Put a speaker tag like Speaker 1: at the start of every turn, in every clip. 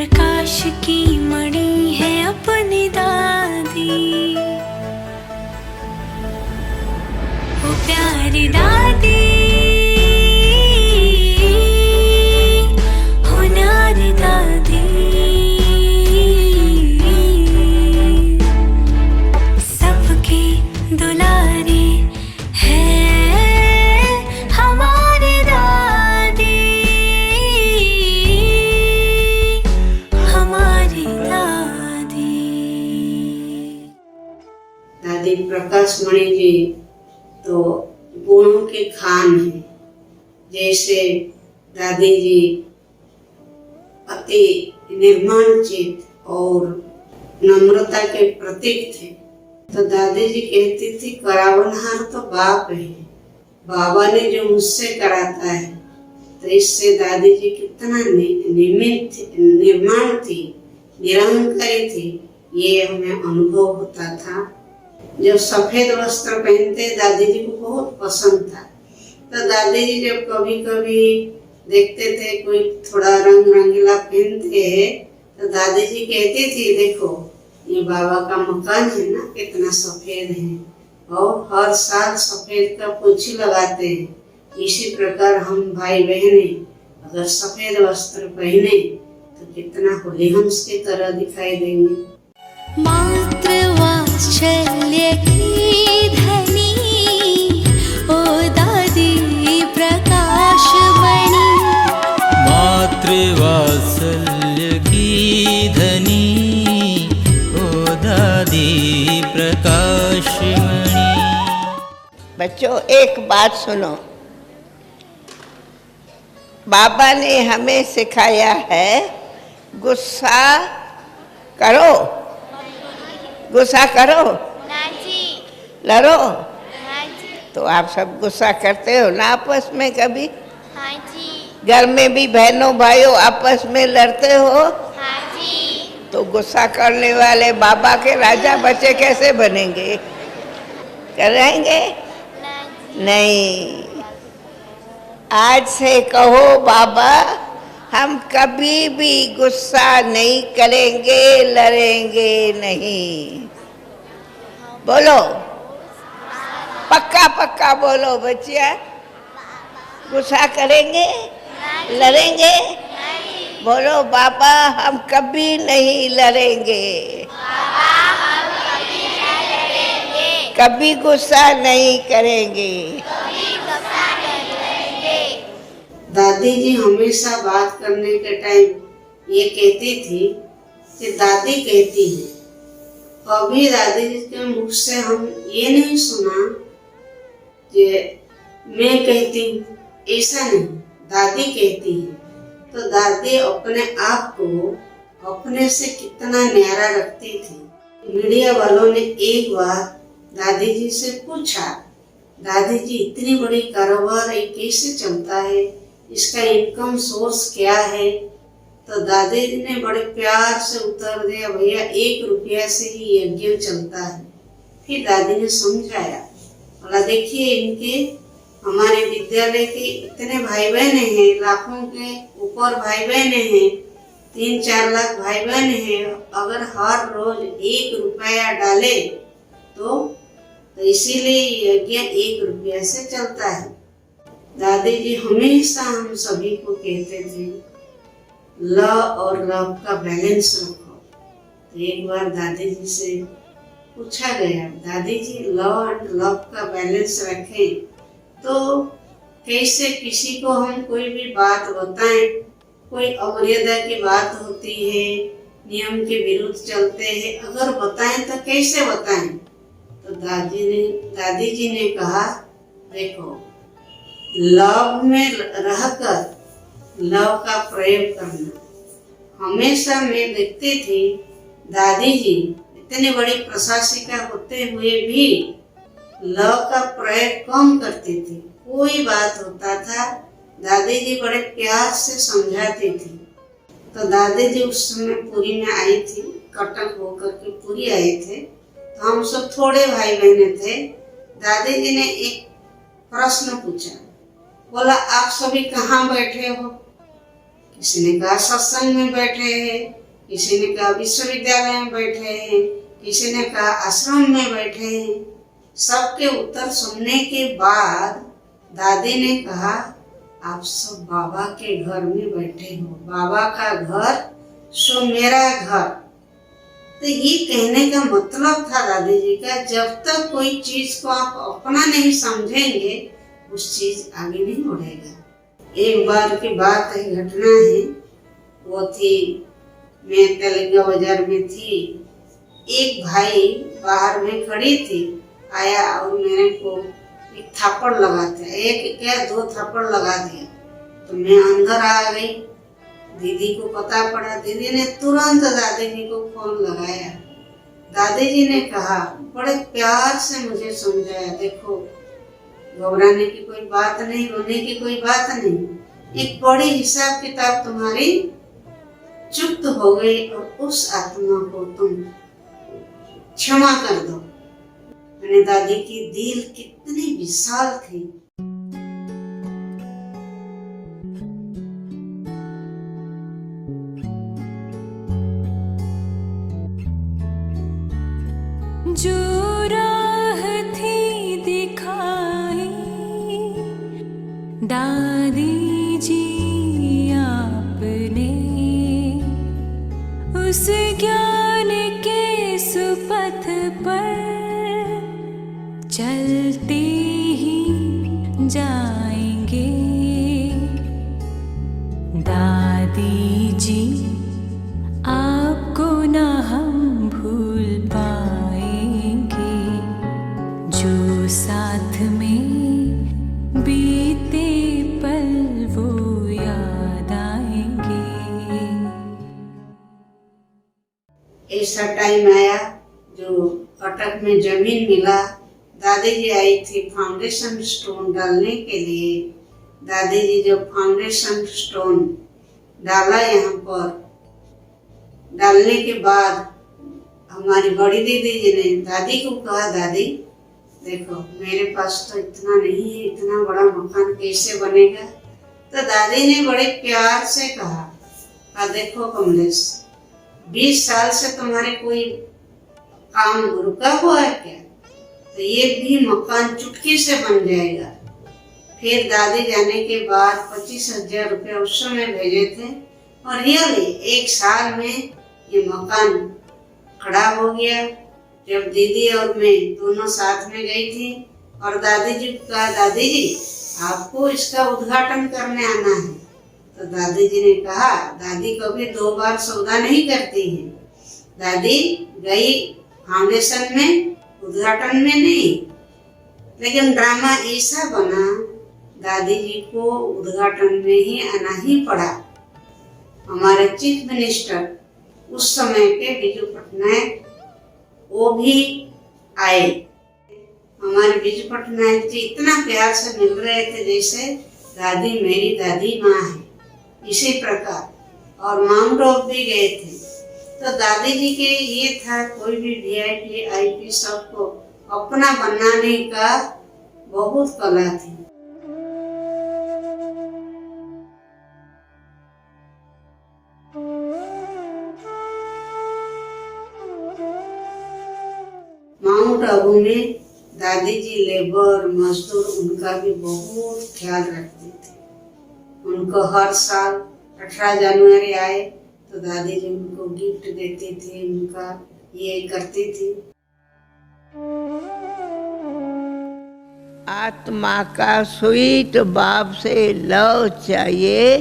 Speaker 1: प्रकाश की मणि है अपनी दादी, वो प्यारी दादी, हो न्यारी दादी। सबकी दुलारी है हमारी दादी, हमारी दादी।
Speaker 2: दादी प्रकाश मणि जी तो गुणों के खान है। जैसे दादी जी अति निर्माण चित और नम्रता के प्रतीक थे। तो दादी जी कहती थी करावनहार तो बाप है, बाबा ने जो मुझसे कराता है। तो इससे दादी जी कितना निर्माण थी, निरंकारी थी, ये हमें अनुभव होता था। जब सफेद वस्त्र पहनते दादी जी को बहुत पसंद था। तो दादी जी जब कभी कभी देखते थे कोई थोड़ा रंग रंगीला पहनते हैं, तो दादी जी कहती थी देखो ये बाबा का मकान है ना, कितना सफेद है, और हर साल सफेद का पोछी लगाते हैं। इसी प्रकार हम भाई बहने अगर सफेद वस्त्र पहने तो कितना होलीहंस की तरह दिखाई देंगे।
Speaker 1: मातृवात्सल्य की धनी, ओ दादी प्रकाश मणि,
Speaker 3: मातृवात्सल्य की धनी, ओ दादी प्रकाश मणि।
Speaker 4: बच्चों एक बात सुनो, बाबा ने हमें सिखाया है गुस्सा करो, गुस्सा करो, लड़ो। तो आप सब गुस्सा करते हो ना आपस में कभी?
Speaker 5: हाँ जी।
Speaker 4: घर में भी बहनों भाइयों आपस में लड़ते हो?
Speaker 5: हाँ जी।
Speaker 4: तो गुस्सा करने वाले बाबा के राजा बच्चे कैसे बनेंगे? करेंगे? नहीं। आज से कहो बाबा हम कभी भी गुस्सा नहीं करेंगे, लड़ेंगे नहीं। बोलो, पक्का पक्का बोलो बच्चिया। गुस्सा करेंगे, लड़ेंगे? बोलो बाबा हम कभी नहीं लड़ेंगे, कभी गुस्सा नहीं करेंगे।
Speaker 2: दादी जी हमेशा बात करने के टाइम ये कहती थी कि दादी कहती है। कभी दादी जी के मुख से हम ये नहीं सुना कि मैं कहती हूँ, ऐसा नहीं, दादी कहती है। तो दादी अपने आप को अपने से कितना न्यारा रखती थी। मीडिया वालों ने एक बार दादी जी से पूछा, दादी जी इतनी बड़ी कारोबार ये कैसे चलता है, इसका इनकम सोर्स क्या है? तो दादी जी ने बड़े प्यार से उत्तर दिया, भैया 1 रुपया से ही यज्ञ चलता है। फिर दादी ने समझाया, बोला देखिए इनके हमारे विद्यालय के इतने भाई बहने हैं, लाखों के ऊपर भाई बहने हैं, 3-4 लाख भाई बहने हैं। अगर हर रोज 1 रुपया डाले तो इसीलिए यज्ञ 1 रुपया से चलता है। दादी जी हमेशा हम सभी को कहते थे ल और लव का बैलेंस रखो। तो एक बार दादी जी से पूछा गया, दादी जी लव एंड लव का बैलेंस रखें तो कैसे? किसी को हम कोई भी बात बताएं, कोई अमर्यादा की बात होती है, नियम के विरुद्ध चलते हैं, अगर बताएं तो कैसे बताएं? तो दादी जी ने कहा देखो लव में रहकर लव का प्रयोग करना। हमेशा मैं देखती थी दादी जी इतनी बड़ी प्रशासिका होते हुए भी लव का प्रयोग कम करती थी। कोई बात होता था दादी जी बड़े प्यार से समझाती थी। तो दादी जी उस समय पुरी में आई थी, कटक होकर के पुरी आए थे। तो हम सब थोड़े भाई बहने थे। दादी जी ने एक प्रश्न पूछा, बोला आप सभी कहाँ बैठे हो? किसी ने कहा सत्संग में बैठे हैं, किसी ने कहा विश्वविद्यालय में बैठे हैं, किसी ने कहा आश्रम में बैठे हैं। सबके उत्तर सुनने के बाद दादी ने कहा आप सब बाबा के घर में बैठे हो, बाबा का घर सो मेरा घर। तो ये कहने का मतलब था दादी जी का, जब तक कोई चीज को आप अपना नहीं समझेंगे उस चीज आगे नहीं बढ़ेगा। एक बार की बात है, घटना है, वो थी मैं तेलंगा बाजार में थी, एक भाई बाहर में खड़ी थी, आया और मेरे को एक थप्पड़ लगाते, एक क्या 2 थप्पड़ लगा दिया। तो मैं अंदर आ गई, दीदी को पता पड़ा, दीदी ने तुरंत दादी जी को फोन लगाया। दादी जी ने कहा, बड़े प्यार से मुझे समझाया, देखो घबराने की कोई बात नहीं, रोने की कोई बात नहीं, एक बड़ी हिसाब किताब तुम्हारी चुप हो गई और उस आत्मा को तुम क्षमा कर दो। मैंने दादी की दिल कितनी विशाल थी।
Speaker 1: जो राह थी दिखाई दादी जी आपने, उस ज्ञान के सुपथ पर चलते ही जाएंगे। दादी जी आपको ना हम भूल पाएंगे, जो साथ में बीते पल वो याद आएंगे।
Speaker 2: ऐसा टाइम आया जो कटक में जमीन मिला, दादी जी आई थी फाउंडेशन स्टोन डालने के लिए। दादी जी जब फाउंडेशन स्टोन डाला यहाँ पर, डालने के बाद हमारी बड़ी दीदी जी ने दादी को कहा, दादी देखो मेरे पास तो इतना नहीं है, इतना बड़ा मकान कैसे बनेगा। तो दादी ने बड़े प्यार से कहा देखो कमलेश, 20 साल से तुम्हारे कोई काम रुका हुआ है क्या, तो ये भी मकान चुटकी से बन जाएगा। फिर दादी जाने के बाद 25,000 रुपये उस समय भेजे थे और रियली 1 साल में ये मकान खड़ा हो गया। जब दीदी और मैं दोनों साथ में गई थी और दादी जी को कहा, दादी जी आपको इसका उद्घाटन करने आना है। तो दादी जी ने कहा, दादी कभी 2 बार सौदा नहीं करती है, दादी गई फाउंडेशन में, उद्घाटन में नहीं। लेकिन ड्रामा ऐसा बना, दादी जी को उद्घाटन में ही आना ही पड़ा। हमारे चीफ मिनिस्टर उस समय के बिजू पटनायक वो भी आए। हमारे बिजू पटनायक जी इतना प्यार से मिल रहे थे जैसे दादी मेरी दादी माँ है, इसी प्रकार। और माउंट ऑफ भी गए थे। तो दादी जी के ये था, कोई भी VIP IP सबको अपना बनाने का बहुत कला थी। माउंट आबू में दादी जी लेबर मजदूर उनका भी बहुत ख्याल रखती थी। उनको हर साल 18 जनवरी आए तो दादी जी उनको गिफ्ट देती थी, उनका ये करती थी।
Speaker 4: आत्मा का स्वीट बाप से लव चाहिए,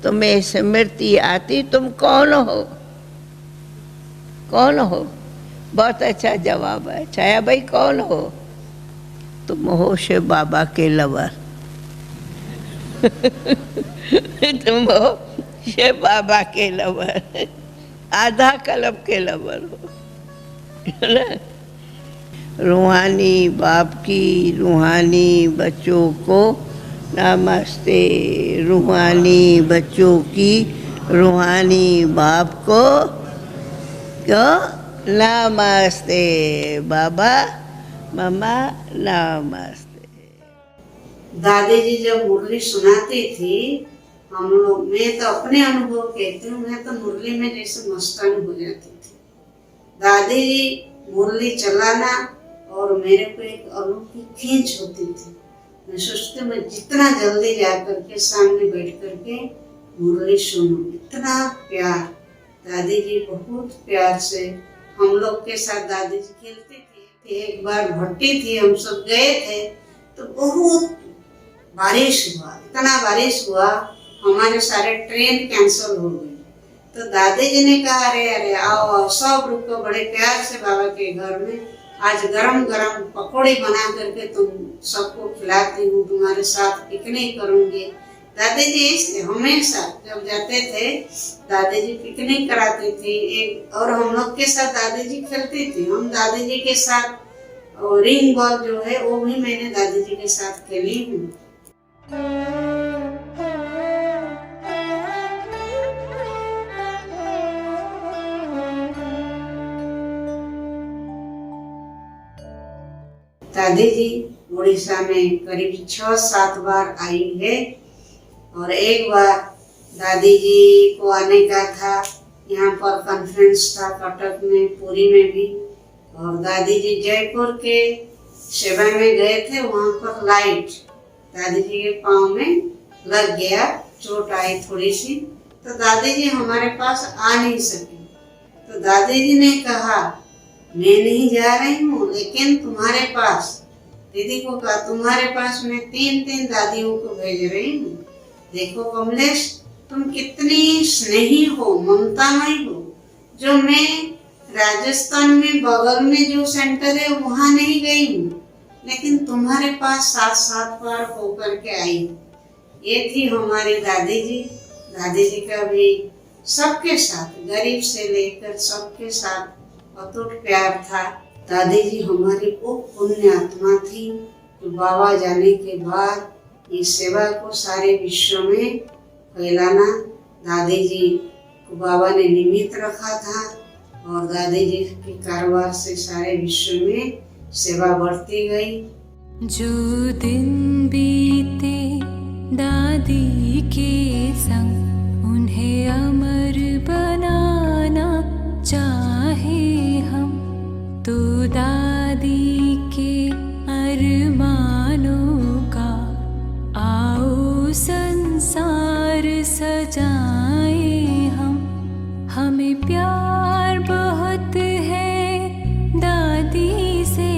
Speaker 4: तुम्हें स्मृति आती, तुम कौन हो? कौन हो? बहुत अच्छा जवाब है। छाया भाई कौन हो? तुम हो शिव बाबा के लवर। तुम हो शिव बाबा के लवर, आधा कलब के लवर हो ना। रूहानी बाप की रूहानी बच्चों को नमस्ते, रूहानी बच्चों की रूहानी बाप को क्यों नमस्ते। बाबा मम्मा नमस्ते।
Speaker 2: दादी जी जब मुरली सुनाती थी, हम लोग, मैं तो अपने अनुभव कहती हूँ, मैं तो मुरली में जैसे मस्तान हो जाती थी। दादी जी मुरली चलाना और मेरे को एक अनोखी खींच होती थी। मैं सोचती मैं जितना जल्दी जा करके सामने बैठ करके मुरली सुनूं, इतना प्यार। दादी जी बहुत प्यार से हम लोग के साथ दादी जी खेलती थी। एक बार भट्टी थी, हम सब गए थे तो बहुत बारिश हुआ, इतना बारिश हुआ हमारे सारे ट्रेन कैंसिल हो गए। तो दादी जी ने कहा अरे अरे आओ आओ सब रुको, बड़े प्यार से बाबा के घर में आज गरम गरम पकौड़ी बना करके तुम सबको खिलाती हूँ, तुम्हारे साथ पिकनिक करूँगी। दादी जी इसलिए हमेशा जब जाते थे दादी जी पिकनिक कराती थी एक, और हम लोग के साथ दादी जी खेलती थी। हम दादी जी के साथ रिंग बॉल जो है वो भी मैंने दादी जी के साथ खेली हूँ। दादी जी उड़ीसा में करीब 6-7 बार आई है, और एक बार दादी जी को आने का था, यहाँ पर कॉन्फ्रेंस था कटक में, पुरी में भी, और दादी जी जयपुर के सेवा में गए थे। वहाँ पर लाइट दादी जी के पाँव में लग गया, चोट आई थोड़ी सी, तो दादी जी हमारे पास आ नहीं सकी। तो दादी जी ने कहा मैं नहीं जा रही हूँ, लेकिन तुम्हारे पास, दीदी को कहा तुम्हारे पास मैं 3 दादियों को भेज रही हूँ। देखो कमलेश, तुम कितनी स्नेही हो, ममतामयी हो, जो मैं राजस्थान में बगल में जो सेंटर है वहाँ नहीं गई हूँ, लेकिन तुम्हारे पास 7-7 बार होकर के आई। ये थी हमारी दादी जी। दादी जी का भी सबके साथ, गरीब से लेकर सबके साथ अटूट प्यार था। दादी जी हमारी वो पुण्य आत्मा थी जो बाबा जाने के बाद इस सेवा को सारे विश्व में फैलाना दादी जी को बाबा ने निमित्त रखा था, और दादी जी के कारोबार से सारे विश्व में सेवा बढ़ती गई।
Speaker 1: जो दिन बीते दादी के संग, उन्हें अमर बनाना चाहे हम, तो दादी के अरमानों का आओ संसार सजाए हम। हमें प्यार बहुत है दादी से,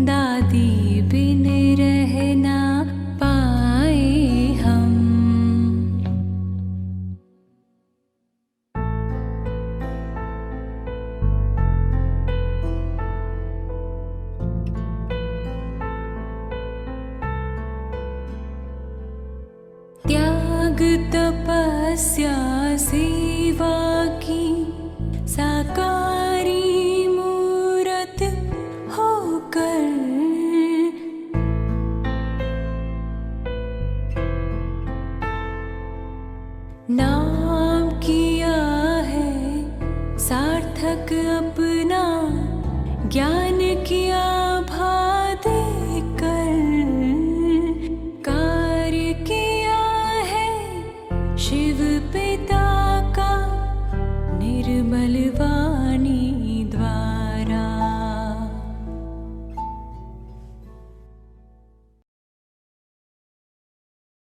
Speaker 1: दादी बिन रह ना पाए हम। त्याग तपस्या सेवा की साकारी मूरत होकर, नाम किया है सार्थक अपना, ज्ञान किया भा देकर, कार्य किया है शिव पिता का निर्मल